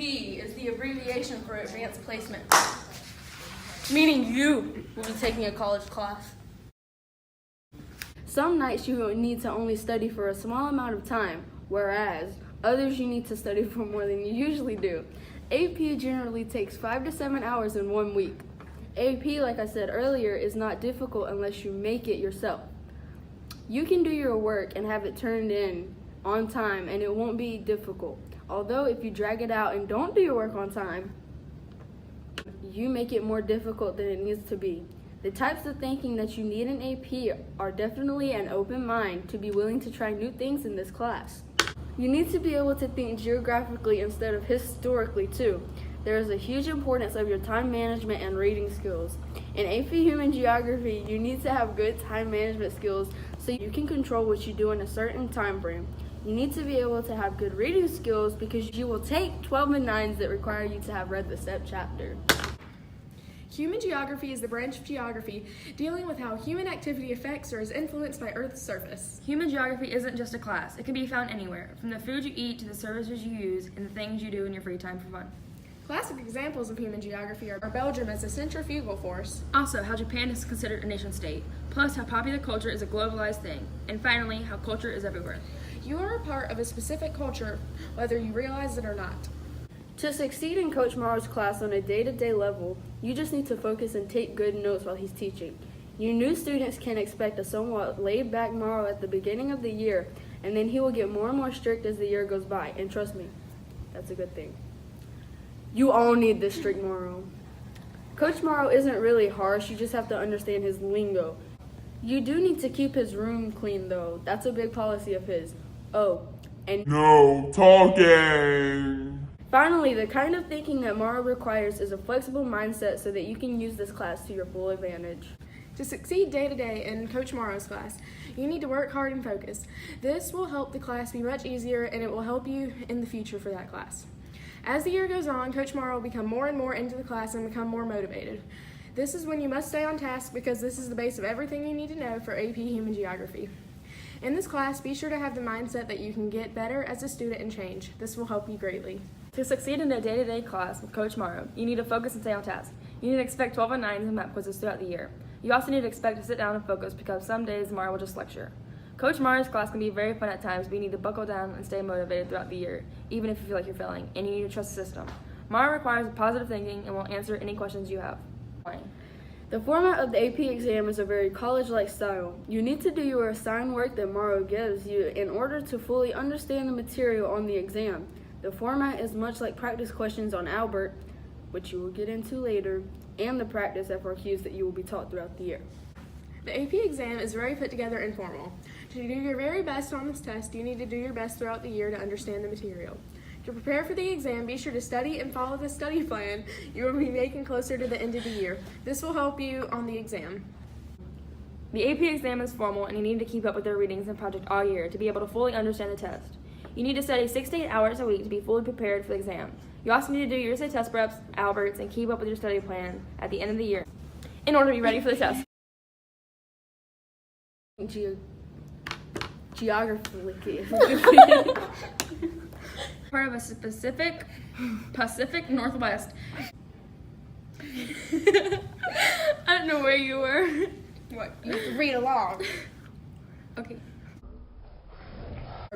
AP is the abbreviation for Advanced Placement, meaning you will be taking a college class. Some nights you will need to only study for a small amount of time, whereas others you need to study for more than you usually do. AP generally takes 5 to 7 hours in 1 week. AP, like I said earlier, is not difficult unless you make it yourself. You can do your work and have it turned in on time and it won't be difficult. Although if you drag it out and don't do your work on time, you make it more difficult than it needs to be. The types of thinking that you need in AP are definitely an open mind to be willing to try new things in this class. You need to be able to think geographically instead of historically too. There is a huge importance of your time management and reading skills. In AP Human Geography, you need to have good time management skills so you can control what you do in a certain time frame. You need to be able to have good reading skills because you will take 12 and 9s that require you to have read the STEP chapter. Human geography is the branch of geography dealing with how human activity affects or is influenced by Earth's surface. Human geography isn't just a class. It can be found anywhere, from the food you eat to the services you use and the things you do in your free time for fun. Classic examples of human geography are Belgium as a centrifugal force. Also, how Japan is considered a nation state, plus how popular culture is a globalized thing, and finally, how culture is everywhere. You are a part of a specific culture, whether you realize it or not. To succeed in Coach Morrow's class on a day-to-day level, you just need to focus and take good notes while he's teaching. You new students can expect a somewhat laid-back Morrow at the beginning of the year, and then he will get more and more strict as the year goes by, and trust me, that's a good thing. You all need this strict Morrow. Coach Morrow isn't really harsh, you just have to understand his lingo. You do need to keep his room clean though, that's a big policy of his. Oh, and no talking! Finally, the kind of thinking that Morrow requires is a flexible mindset so that you can use this class to your full advantage. To succeed day to day in Coach Morrow's class, you need to work hard and focus. This will help the class be much easier and it will help you in the future for that class. As the year goes on, Coach Morrow will become more and more into the class and become more motivated. This is when you must stay on task because this is the base of everything you need to know for AP Human Geography. In this class, be sure to have the mindset that you can get better as a student and change. This will help you greatly. To succeed in a day-to-day class with Coach Morrow, you need to focus and stay on task. You need to expect 12 and 9s in map quizzes throughout the year. You also need to expect to sit down and focus because some days Morrow will just lecture. Coach Morrow's class can be very fun at times, but you need to buckle down and stay motivated throughout the year, even if you feel like you're failing, and you need to trust the system. Morrow requires positive thinking and will answer any questions you have. The format of the AP exam is a very college-like style. You need to do your assigned work that Morrow gives you in order to fully understand the material on the exam. The format is much like practice questions on Albert, which you will get into later, and the practice FRQs that you will be taught throughout the year. The AP exam is very put together and formal. To do your very best on this test, you need to do your best throughout the year to understand the material. To prepare for the exam, be sure to study and follow the study plan you will be making closer to the end of the year. This will help you on the exam. The AP exam is formal and you need to keep up with your readings and project all year to be able to fully understand the test. You need to study 6 to 8 hours a week to be fully prepared for the exam. You also need to do your essay test preps, Alberts, and keep up with your study plan at the end of the year in order to be ready for the test. Geography. Part of a Pacific Northwest. I don't know where you were. What? You have to read along. Okay.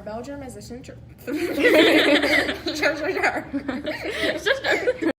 Belgium is a